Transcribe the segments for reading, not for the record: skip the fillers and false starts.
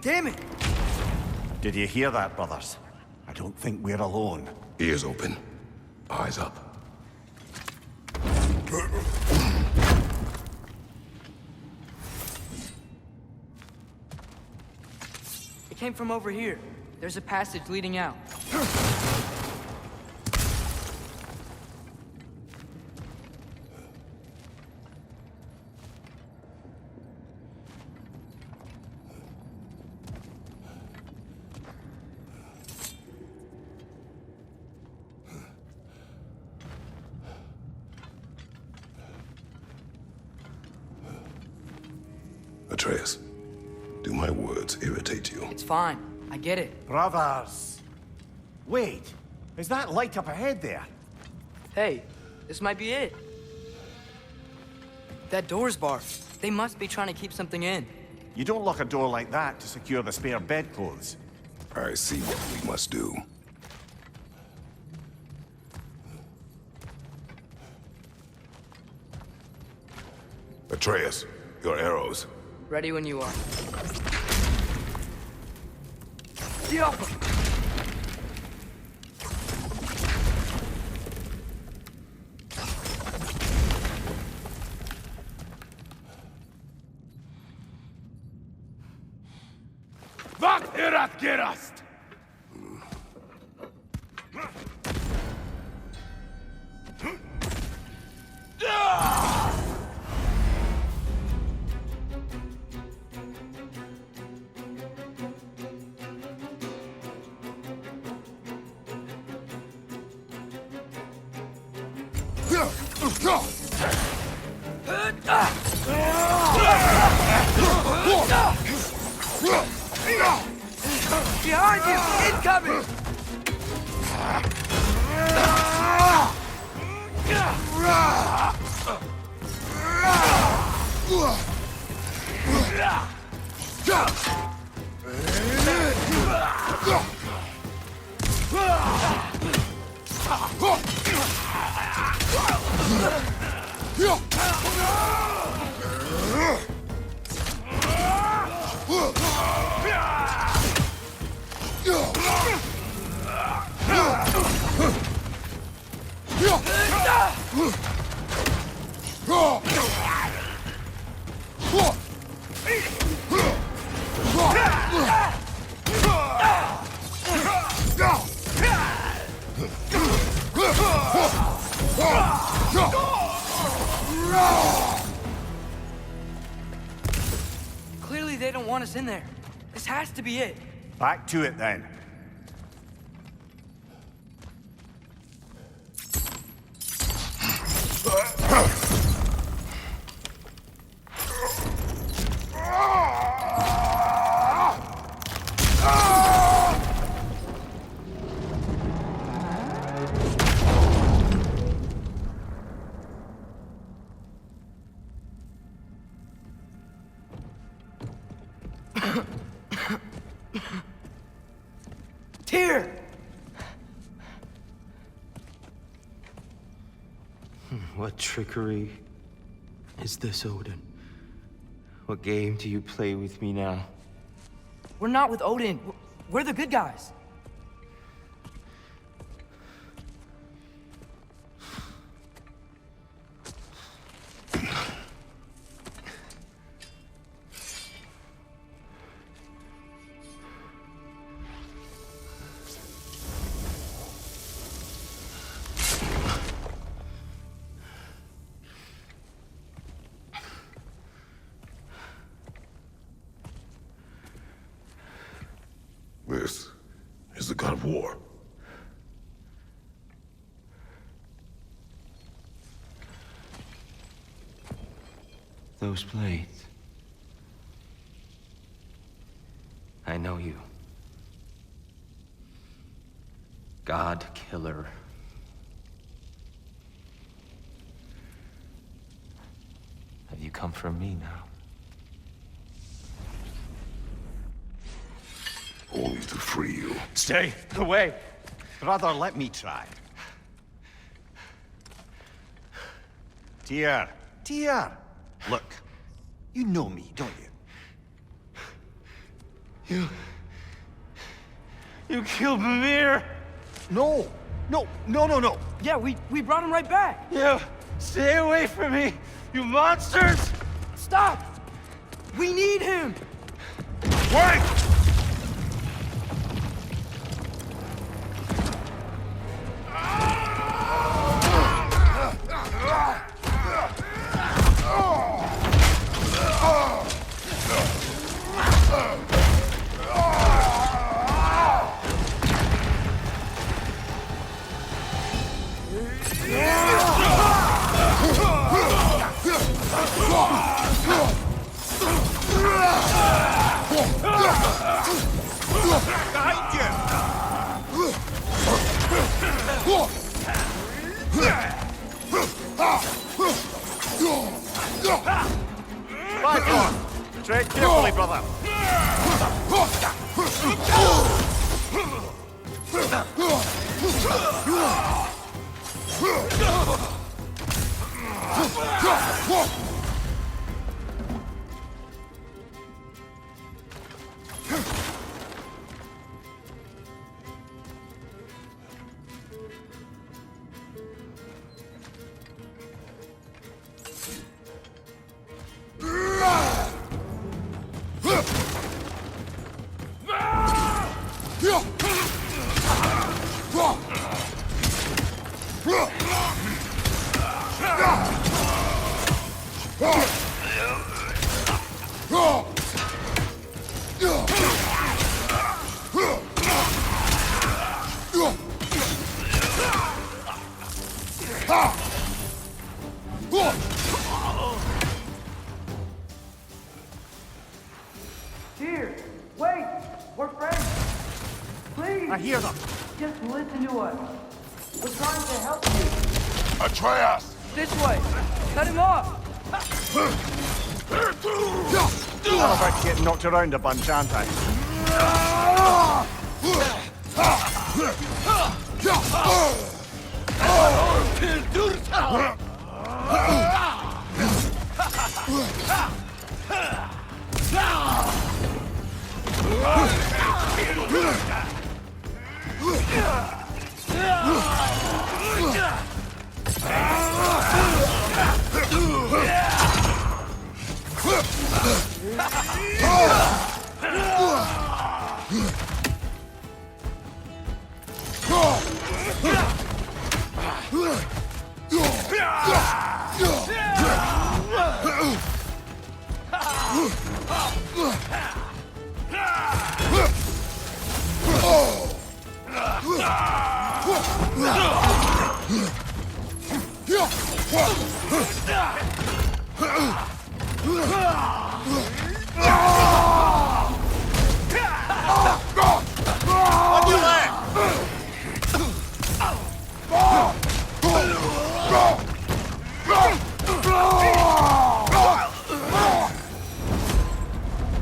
Temen! Did you hear that, brothers? I don't think we're alone. Ears open. Eyes up. It came from over here. There's a passage leading out. Atreus, do my words irritate you? It's fine. I get it. Brothers! Wait, is that light up ahead there? Hey, this might be it. That door's barred. They must be trying to keep something in. You don't lock a door like that to secure the spare bedclothes. I see what we must do. Atreus, your arrows. Ready when you are. Yup! Wat erat gerast! Behind you! Incoming! Clearly they don't want us in there. This has to be it. Back to it then. Tyr! What trickery is this, Odin? What game do you play with me now? We're not with Odin. We're the good guys. This is the god of war. Those blades. I know you. God killer. Have you come for me now? Only to free you. Stay away. Brother, let me try. Tyr. Tyr. Look, you know me, don't you? You killed Mimir! No! No! No, no, no! Yeah, we brought him right back. You! Stay away from me! You monsters! Stop! We need him! Wait! Behind you! Back on! Tread carefully, brother! Here, wait! We're friends! Please! I hear them! Just listen to us. We're trying to help you. Atreus! This way! Cut him off! I'm about to get knocked around a bunch, aren't I?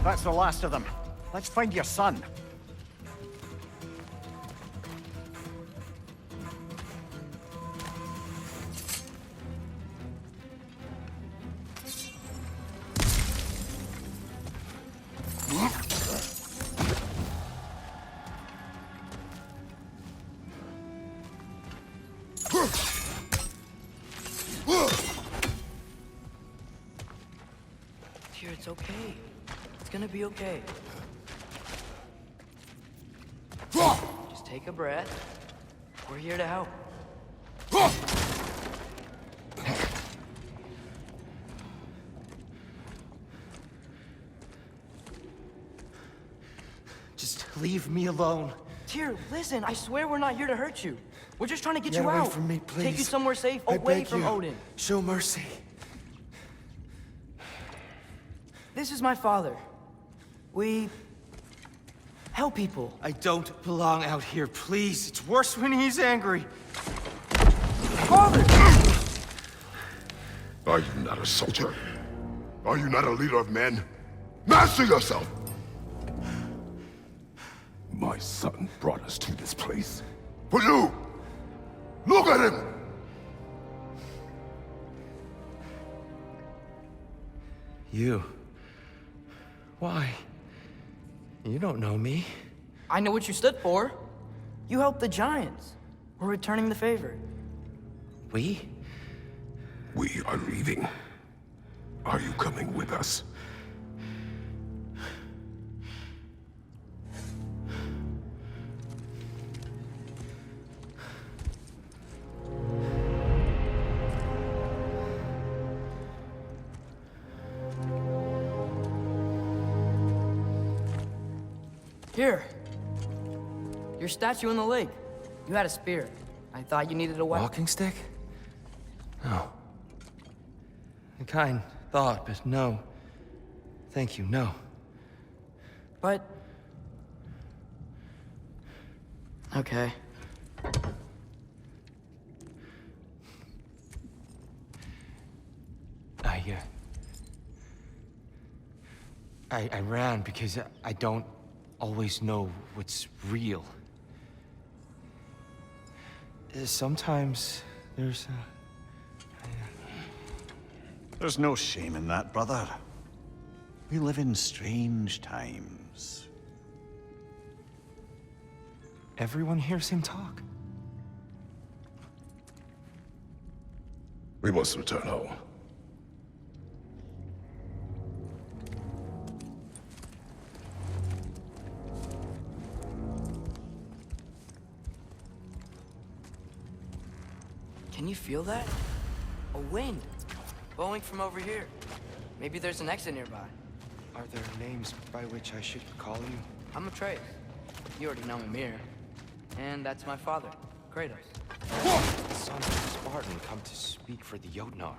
That's the last of them. Let's find your son. Dear, it's okay. It's gonna be okay. Just take a breath. We're here to help. Just leave me alone. Tyr, listen, I swear we're not here to hurt you. We're just trying to get Get you away out. from me, please. Take you somewhere safe, I away beg from you. Odin. Show mercy. This is my father. We help people. I don't belong out here, please. It's worse when he's angry. Father! Are you not a soldier? Are you not a leader of men? Master yourself! My son brought us to this place. For you! Look at him! You. Why? you don't know me. I know what you stood for. You helped the Giants. We're returning the favor. We? We are leaving. Are you coming with us? Here. Your statue in the lake. You had a spear. I thought you needed a weapon. Walking stick? No. A kind thought, but no. Thank you, no. But... Okay. I ran because I don't always know what's real. Sometimes there's There's no shame in that, brother. We live in strange times. Everyone hears him talk. We must return home. Can you feel that? A wind. Blowing from over here. Maybe there's an exit nearby. Are there names by which I should call you? I'm Atreus. You already know Mimir. And that's my father, Kratos. The son of a Spartan come to speak for the Jotnar.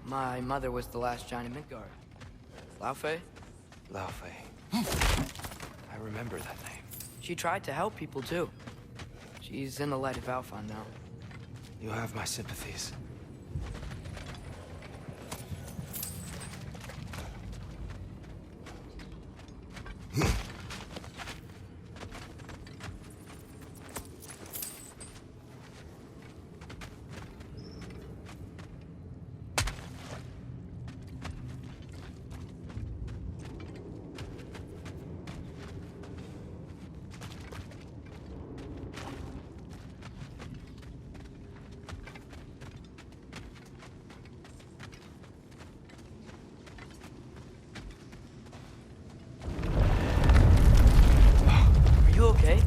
My mother was the last giant in Midgard. Laufey? Laufey. I remember that name. She tried to help people too. She's in the light of Alpha now. You have my sympathies. You okay?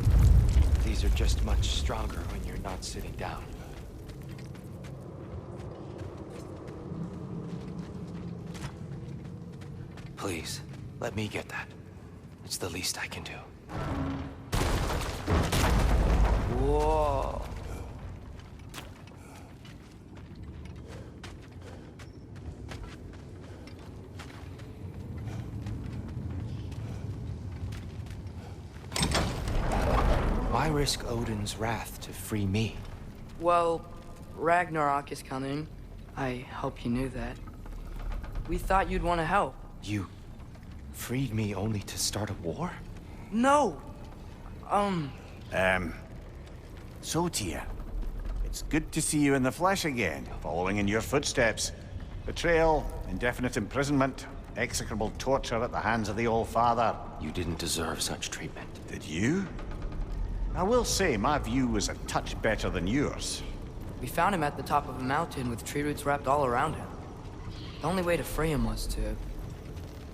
These are just much stronger when you're not sitting down. Please, let me get that. It's the least I can do. Whoa. Why risk Odin's wrath to free me? Well, Ragnarök is coming. I hope you knew that. We thought you'd want to help. You freed me only to start a war? No! So, Tia, it's good to see you in the flesh again, following in your footsteps. Betrayal, indefinite imprisonment, execrable torture at the hands of the Old Father. You didn't deserve such treatment. Did you? I will say, my view was a touch better than yours. We found him at the top of a mountain with tree roots wrapped all around him. The only way to free him was to...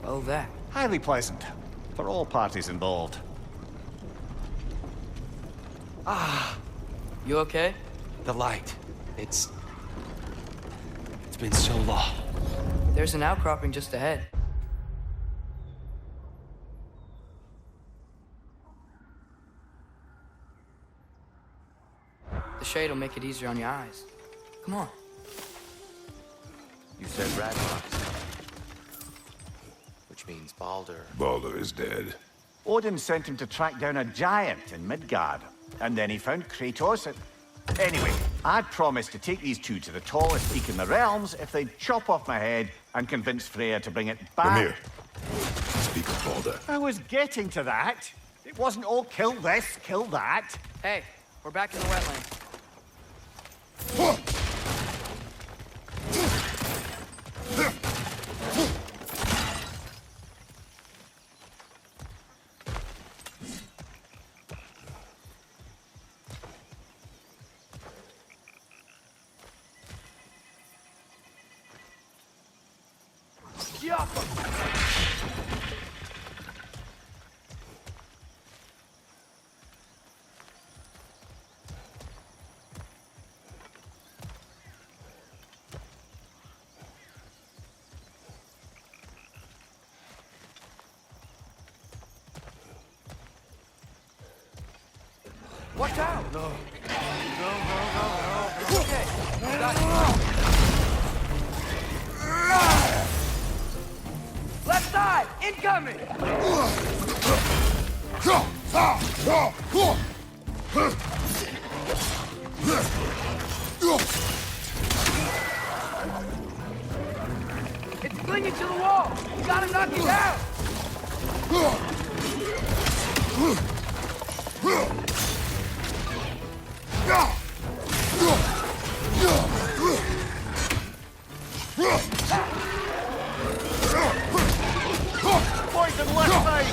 well, that. Highly pleasant, for all parties involved. You okay? The light. It's been so long. There's an outcropping just ahead. The shade will make it easier on your eyes. Come on. You said Ragnarok, which means Baldur. Baldur is dead. Odin sent him to track down a giant in Midgard, and then he found Kratos and... Anyway, I promised to take these two to the tallest peak in the realms if they'd chop off my head and convince Freya to bring it back. Mimir, speak of Baldur. I was getting to that. It wasn't all kill this, kill that. Hey, we're back in the wetlands. Watch out! No. Okay, I got you. Left side, incoming! It's clinging to the wall! You gotta knock it down! Poison left side!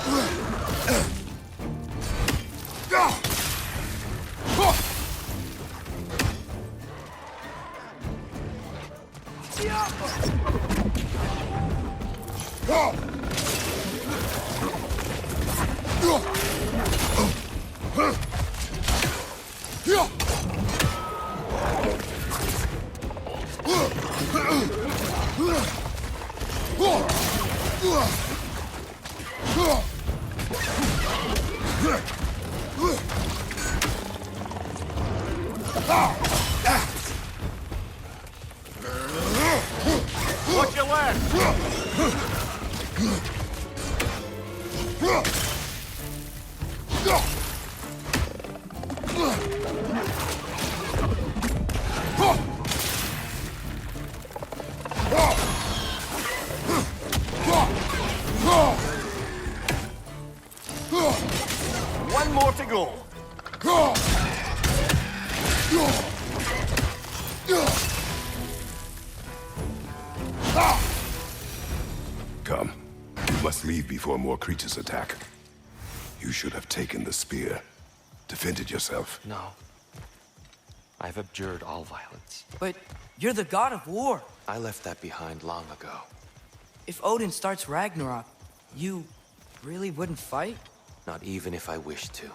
Watch your left! One more to go. Come. You must leave before more creatures attack. You should have taken the spear. Defended yourself. No. I've abjured all violence. But you're the god of war. I left that behind long ago. If Odin starts Ragnarok, you really wouldn't fight? Not even if I wished to.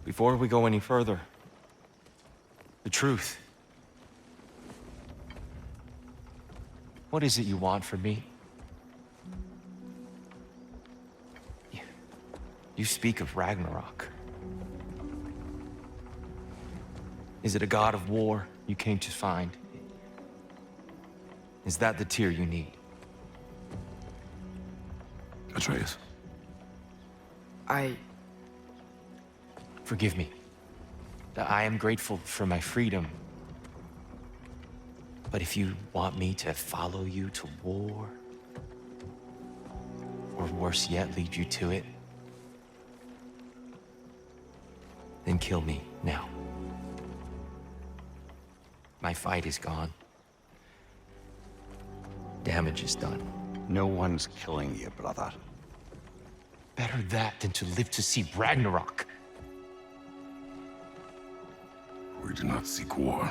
Before we go any further, the truth. What is it you want from me? You speak of Ragnarok. Is it a god of war you came to find? Is that the tear you need? Atreus. Forgive me. I am grateful for my freedom. But if you want me to follow you to war, or worse yet, lead you to it, then kill me now. My fight is gone. Damage is done. No one's killing you, brother. Better that than to live to see Ragnarok. We do not seek war.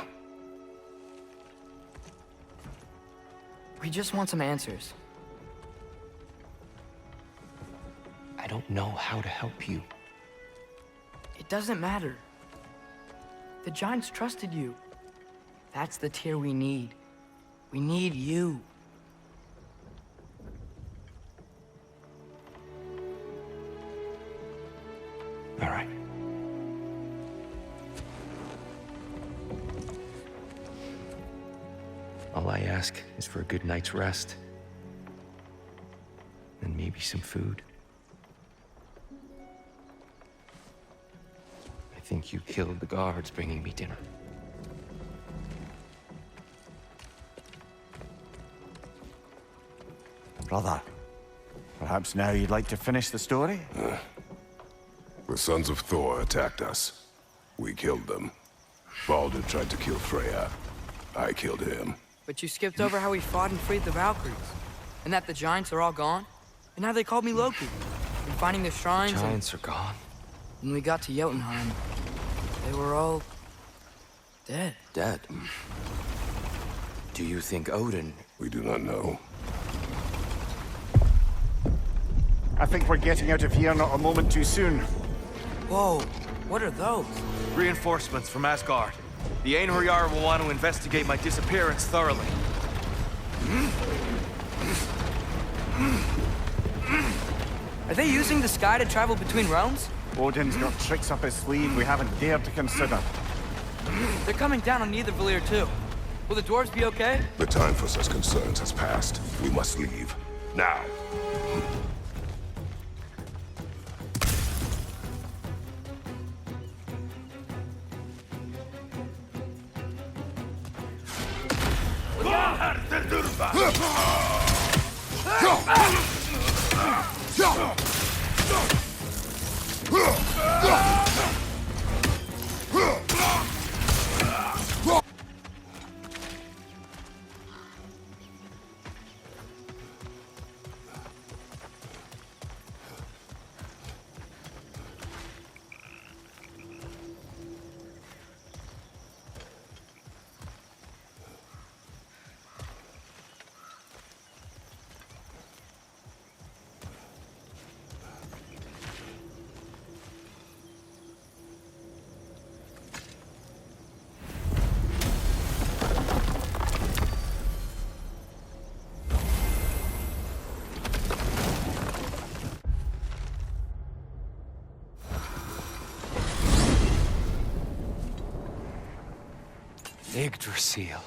We just want some answers. I don't know how to help you. It doesn't matter. The Giants trusted you. That's the tear we need. We need you. All right. All I ask is for a good night's rest. And maybe some food. I think you killed the guards bringing me dinner. Brother, perhaps now you'd like to finish the story? The sons of Thor attacked us. We killed them. Baldur tried to kill Freya. I killed him. But you skipped over how we fought and freed the Valkyries. And that the Giants are all gone. And now they called me Loki. And finding the shrines. Giants are gone. When we got to Jotunheim, they were all dead. Dead. Do you think Odin... We do not know. I think we're getting out of here not a moment too soon. Whoa, what are those? Reinforcements from Asgard. The Einherjar will want to investigate my disappearance thoroughly. Are they using the sky to travel between realms? Odin's got tricks up his sleeve we haven't dared to consider. They're coming down on Nidavellir too. Will the dwarves be okay? The time for such concerns has passed. We must leave. Now. Yggdrasil.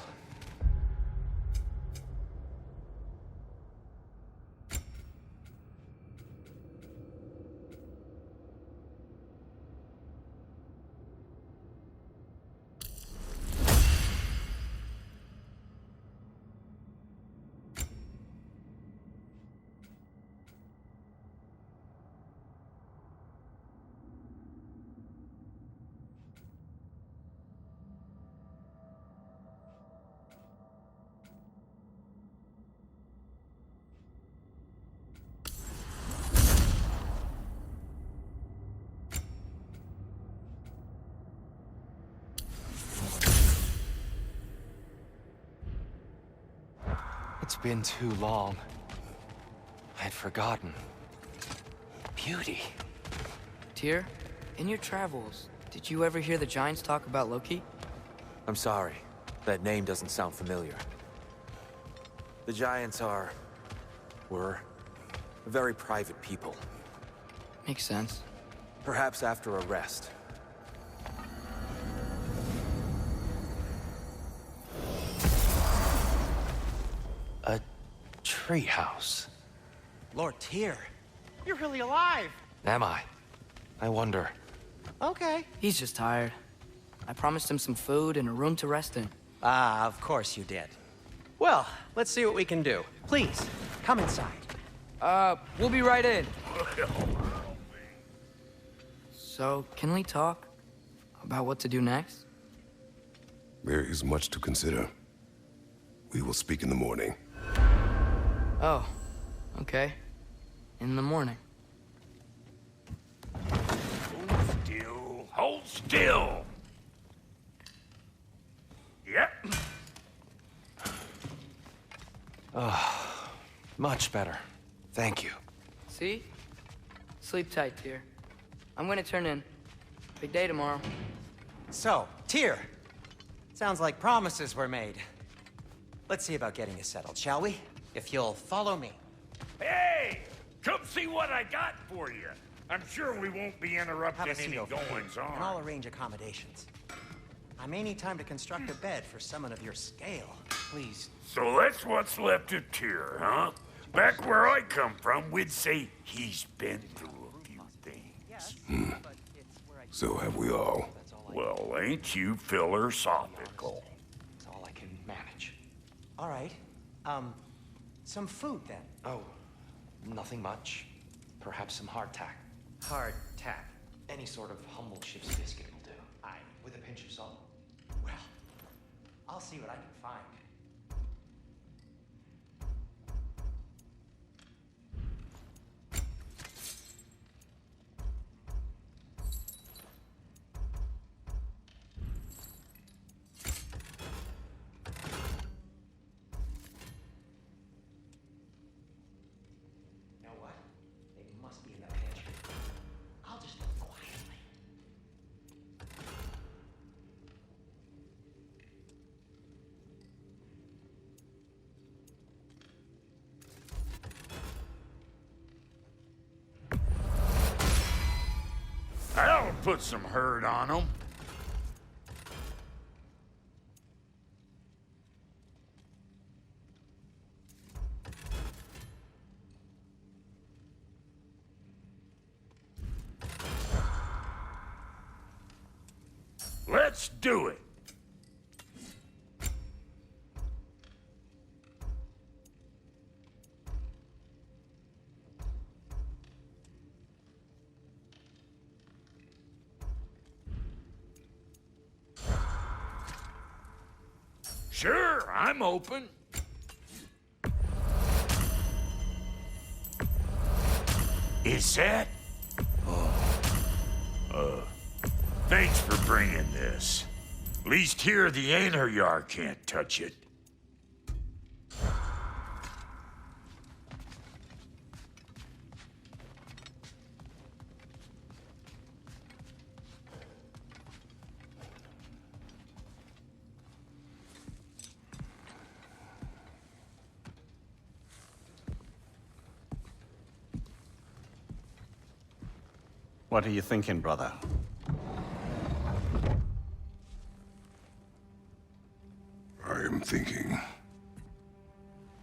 It's been too long. I had forgotten. Beauty. Tyr, in your travels, did you ever hear the Giants talk about Loki? I'm sorry. That name doesn't sound familiar. The Giants were very private people. Makes sense. Perhaps after a rest. A treehouse. Lord Tyr, you're really alive. Am I? I wonder. Okay. He's just tired. I promised him some food and a room to rest in. Ah, of course you did. Well, let's see what we can do. Please, come inside. We'll be right in. So, can we talk about what to do next? There is much to consider. We will speak in the morning. Oh, okay. In the morning. Hold still. Hold still. Yep. Much better. Thank you. See? Sleep tight, Tyr. I'm gonna turn in. Big day tomorrow. So, Tyr, sounds like promises were made. Let's see about getting you settled, shall we? If you'll follow me. Hey! Come see what I got for you. I'm sure we won't be Have interrupting a seat any over here, goings and I'll on. arrange accommodations. I may need time to construct a bed for someone of your scale. Please. So that's what's left of Tyr, huh? Back where I come from, we'd say he's been through a few things. But it's where I... So have we all. Well, ain't you philosophical? That's all I can manage. All right. Some food then. Oh, nothing much. Perhaps some hardtack. Hard tack. Any sort of humble ship's biscuit will do. Aye, with a pinch of salt. Well, I'll see what I can find. You know what? They must be in the pantry. I'll just look quietly. That'll put some hurt on them. Let's do it. Sure, I'm open. Is that? Thanks for bringing this. Least here the Ainayar can't touch it. What are you thinking, brother? I am thinking.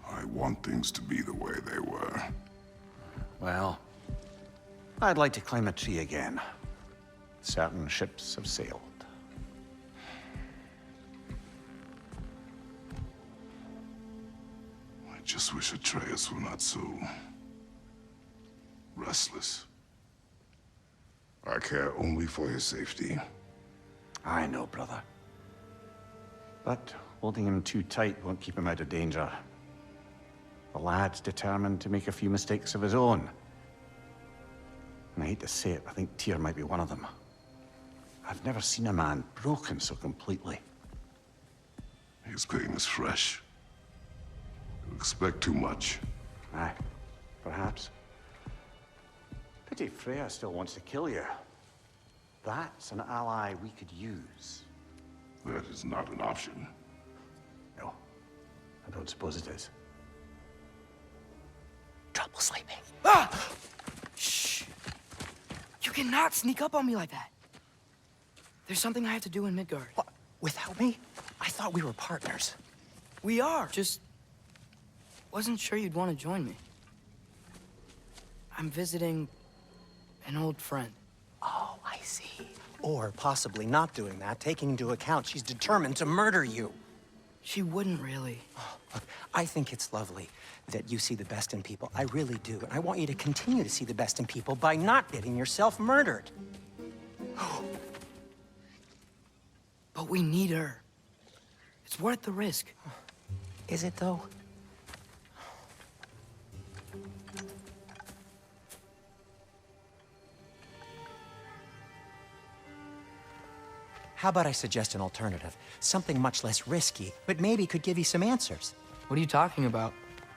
I want things to be the way they were. Well, I'd like to climb a tree again. Certain ships have sailed. I just wish Atreus were not so restless. I care only for his safety. I know, brother. But holding him too tight won't keep him out of danger. The lad's determined to make a few mistakes of his own. And I hate to say it, I think Tyr might be one of them. I've never seen a man broken so completely. His pain is fresh. You expect too much. Aye, perhaps. Pity Freya still wants to kill you. That's an ally we could use. That is not an option. No, I don't suppose it is. Trouble sleeping. Ah! Shh! You cannot sneak up on me like that. There's something I have to do in Midgard. What? Without me? I thought we were partners. We are. Just wasn't sure you'd want to join me. I'm visiting an old friend. Oh, I see. Or possibly not doing that, taking into account she's determined to murder you. She wouldn't really. Look, I think it's lovely that you see the best in people. I really do. And I want you to continue to see the best in people by not getting yourself murdered. But we need her. It's worth the risk. Is it, though? How about I suggest an alternative? Something much less risky, but maybe could give you some answers. What are you talking about?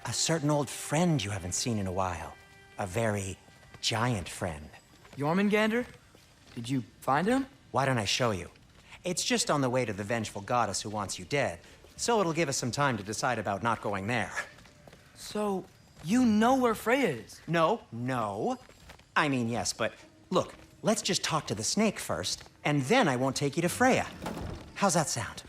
A certain old friend you haven't seen in a while. A very giant friend. Jormungandr? Did you find him? Why don't I show you? It's just on the way to the vengeful goddess who wants you dead, so it'll give us some time to decide about not going there. So, you know where Freya is? No. I mean, yes, but look, let's just talk to the snake first, and then I won't take you to Freya. How's that sound?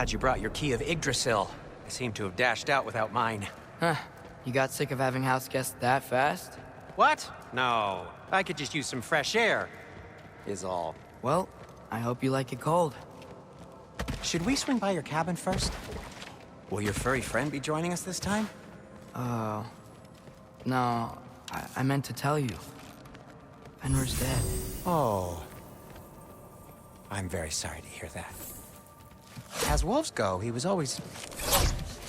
glad you brought your key of Yggdrasil. I seem to have dashed out without mine. Huh. You got sick of having house guests that fast? What? No. I could just use some fresh air, is all. Well, I hope you like it cold. Should we swing by your cabin first? Will your furry friend be joining us this time? No, I meant to tell you. Fenrir's dead. Oh. I'm very sorry to hear that. As wolves go, he was always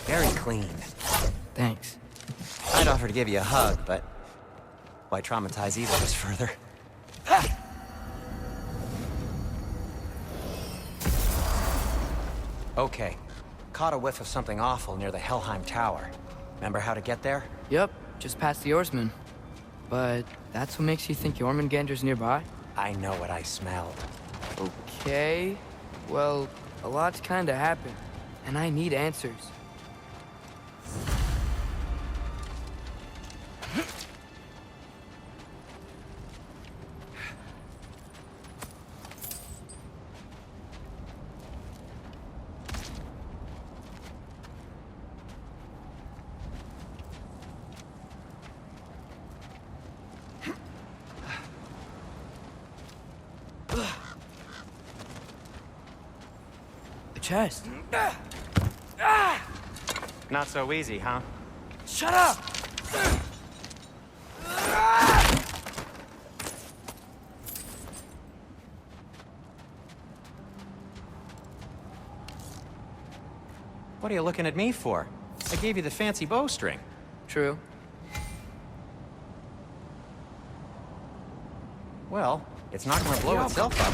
very clean. Thanks. I'd offer to give you a hug, but why traumatize either of us further? Okay. Caught a whiff of something awful near the Helheim Tower. Remember how to get there? Yep, just past the oarsman. But that's what makes you think Jormungandr's nearby? I know what I smelled. Okay. Well, a lot's kinda happened, and I need answers. Chest. Not so easy, huh? Shut up! What are you looking at me for? I gave you the fancy bowstring. True. Well, it's not gonna blow itself up.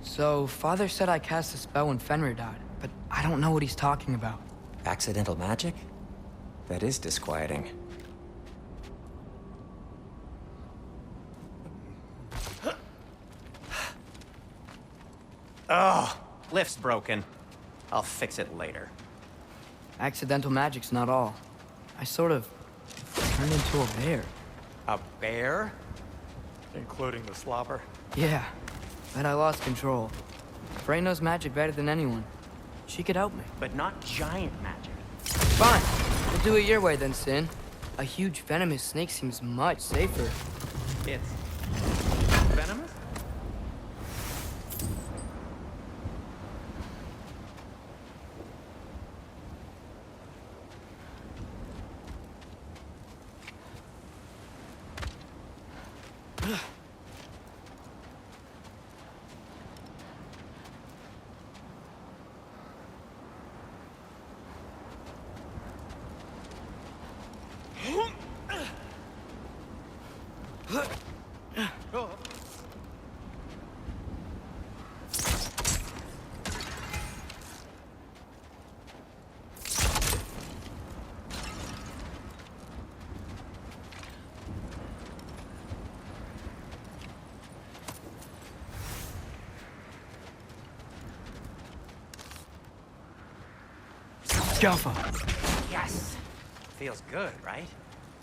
So, Father said I cast a spell when Fenrir died, but I don't know what he's talking about. Accidental magic? That is disquieting. Oh, lift's broken. I'll fix it later. Accidental magic's not all. I sort of turned into a bear. A bear? Including the slobber. Yeah, but I lost control. Frey knows magic better than anyone. She could help me. But not giant magic. Fine, we'll do it your way then, Sin. A huge venomous snake seems much safer. It's venomous? Jaffa. Yes! Feels good, right?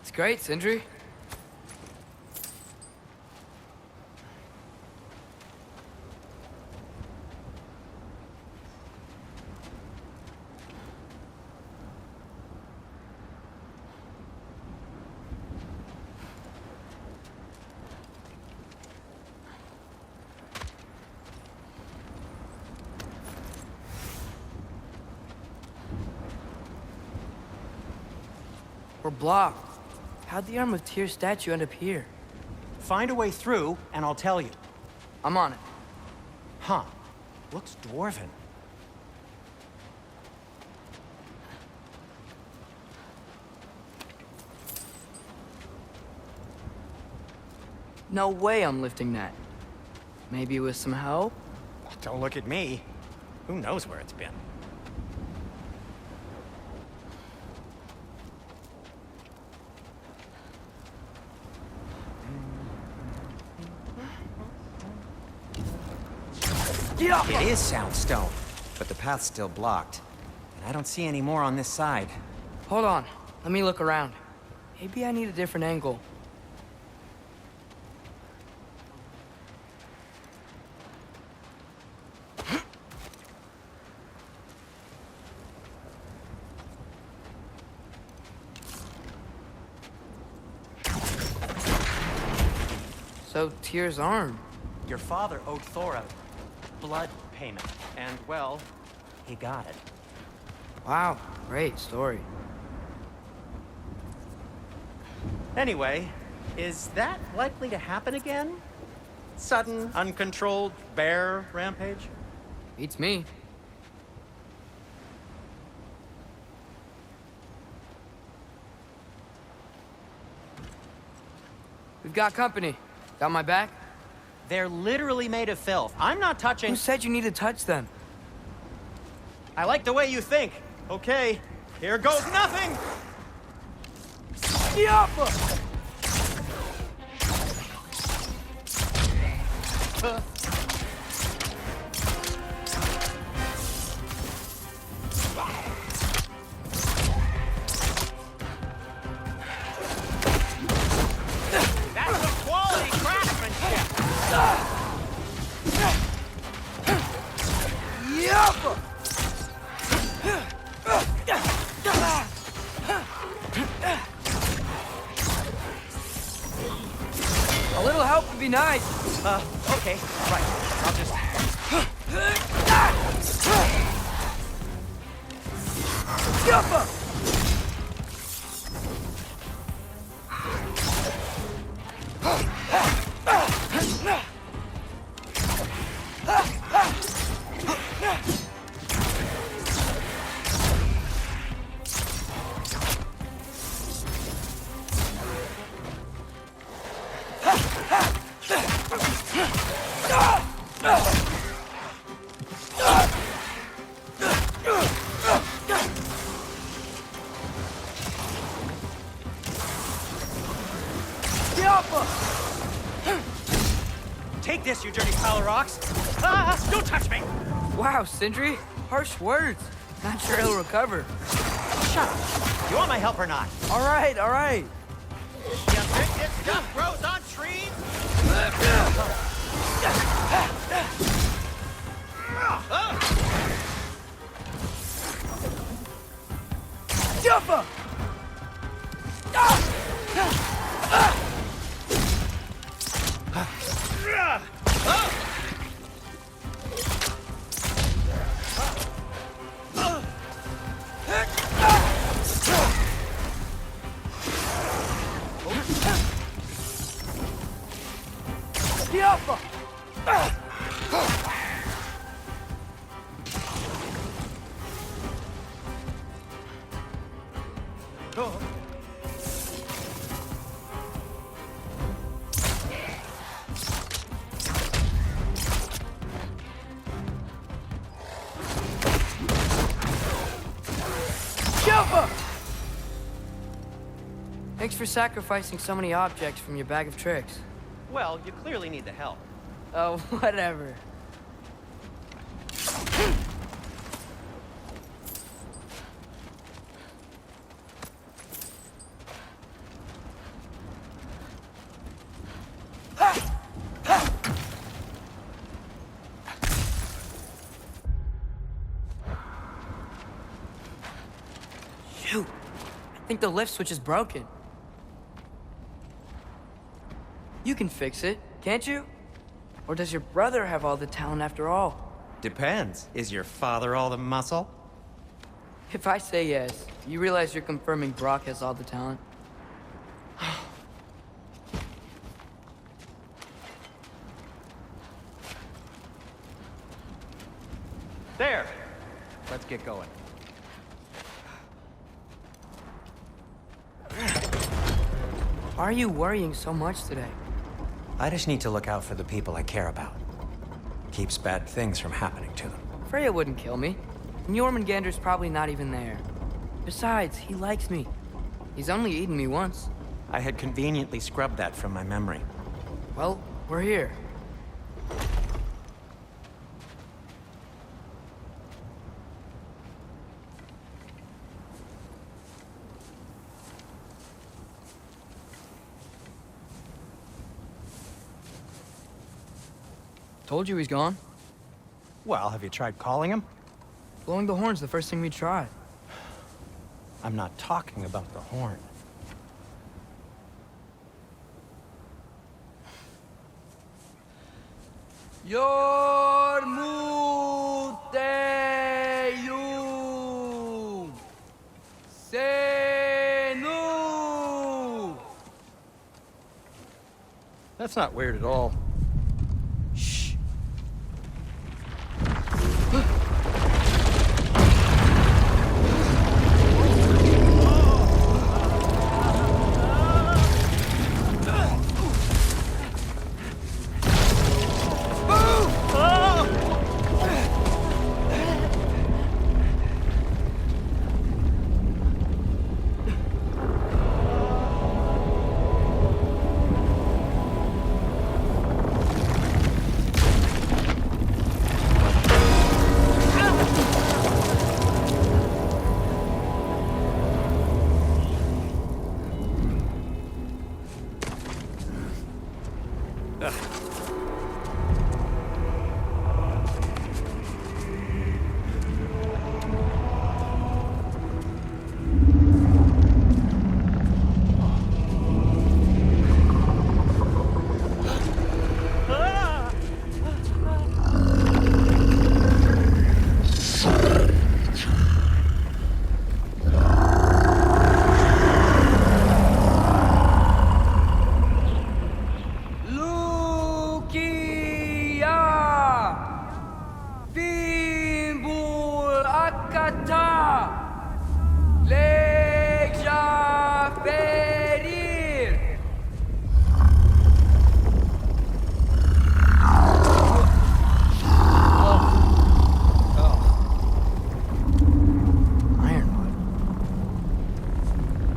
It's great, Sindri. We're blocked. How'd the Arm of Tyr statue end up here? Find a way through, and I'll tell you. I'm on it. Huh. Looks dwarven. No way I'm lifting that. Maybe with some help? Don't look at me. Who knows where it's been? It is soundstone, but the path's still blocked. And I don't see any more on this side. Hold on. Let me look around. Maybe I need a different angle. So, Tyr's arm. Your father owed Thor a blood payment, and, well, he got it. Wow, great story. Anyway, is that likely to happen again? Sudden, uncontrolled bear rampage? Beats me. We've got company. Got my back? They're literally made of filth. I'm not touching... Who said you need to touch them? I like the way you think. Okay, here goes nothing! Yappa! That's some quality craftsmanship! Yappa! A little help would be nice. Okay, right. I'll just... Yappa! Take this, you dirty pile of rocks! Ah! Don't touch me! Wow, Sindri, harsh words. Not sure he'll recover. Shut up! You want my help or not? All right, all right. You think this stuff grows on trees? Yappa! Yappa! Thanks for sacrificing so many objects from your bag of tricks. Well, you clearly need the help. Oh, whatever. Shoot! I think the lift switch is broken. You can fix it, can't you? Or does your brother have all the talent after all? Depends. Is your father all the muscle? If I say yes, you realize you're confirming Brock has all the talent? There! Let's get going. Why are you worrying so much today? I just need to look out for the people I care about. Keeps bad things from happening to them. Freya wouldn't kill me. And Jormungandr's probably not even there. Besides, he likes me. He's only eaten me once. I had conveniently scrubbed that from my memory. Well, we're here. Told you he's gone. Well, have you tried calling him? Blowing the horn's the first thing we tried. I'm not talking about the horn. Yormuteyum Senu. That's not weird at all. Shh.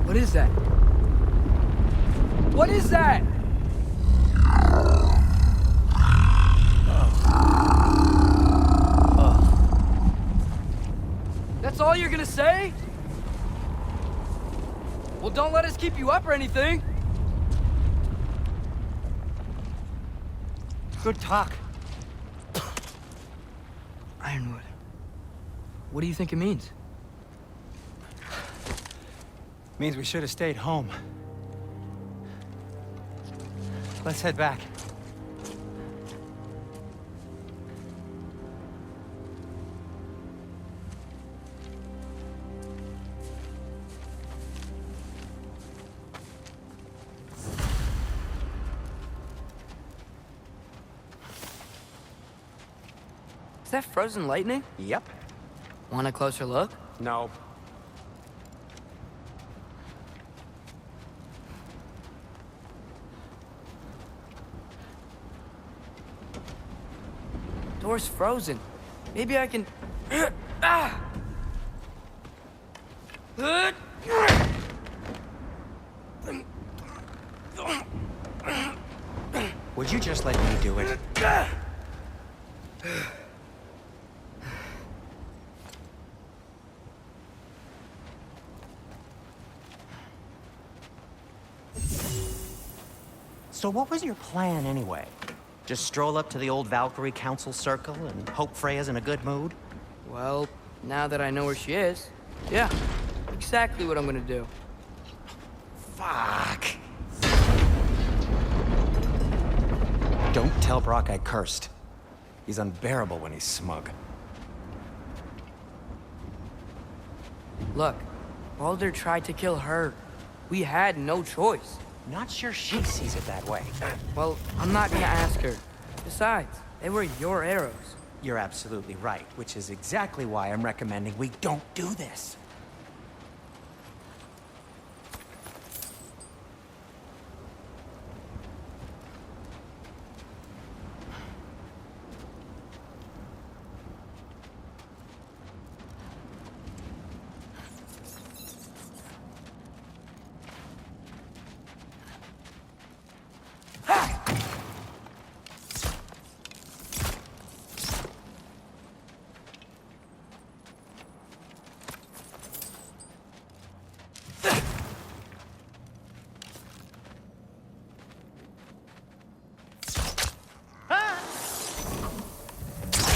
What is that? What is that? That's all you're gonna say? Well, don't let us keep you up or anything. Good talk. Ironwood. What do you think it means? Means we should have stayed home. Let's head back. Is that frozen lightning? Yep. Want a closer look? No. Door's frozen. Maybe I can... Ah! Would you just let me do it? So what was your plan anyway? Just stroll up to the old Valkyrie Council Circle and hope Freya's in a good mood? Well, now that I know where she is, yeah, exactly what I'm gonna do. Fuck. Don't tell Brock I cursed. He's unbearable when he's smug. Look, Baldur tried to kill her. We had no choice. Not sure she sees it that way. Well, I'm not gonna ask her. Besides, they were your arrows. You're absolutely right, which is exactly why I'm recommending we don't do this.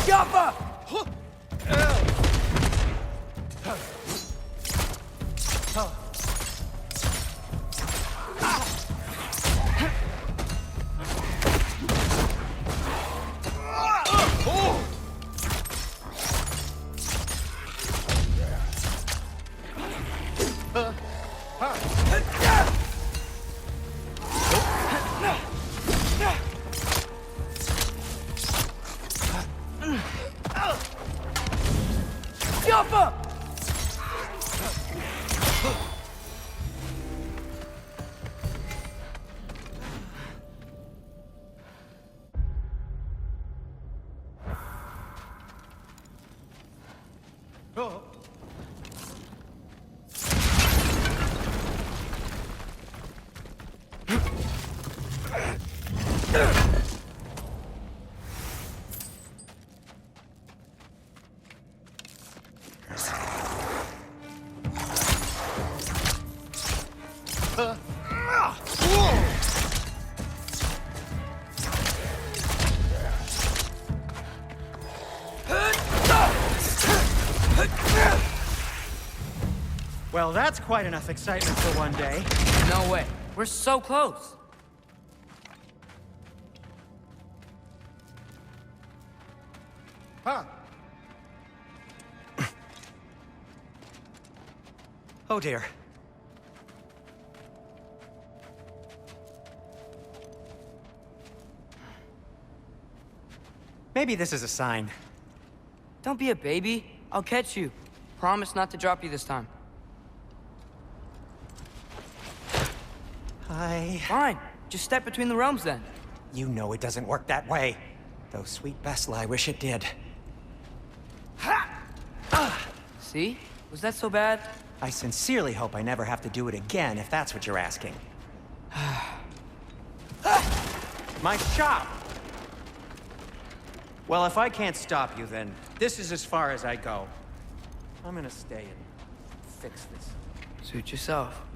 Yappa! Yappa! Well, that's quite enough excitement for one day. No way. We're so close. Huh. Oh dear. Maybe this is a sign. Don't be a baby. I'll catch you. Promise not to drop you this time. Fine. Just step between the realms then. You know it doesn't work that way. Though, sweet Bessel, I wish it did. See? Was that so bad? I sincerely hope I never have to do it again, if that's what you're asking. My shop! Well, if I can't stop you, then this is as far as I go. I'm gonna stay and fix this. Suit yourself.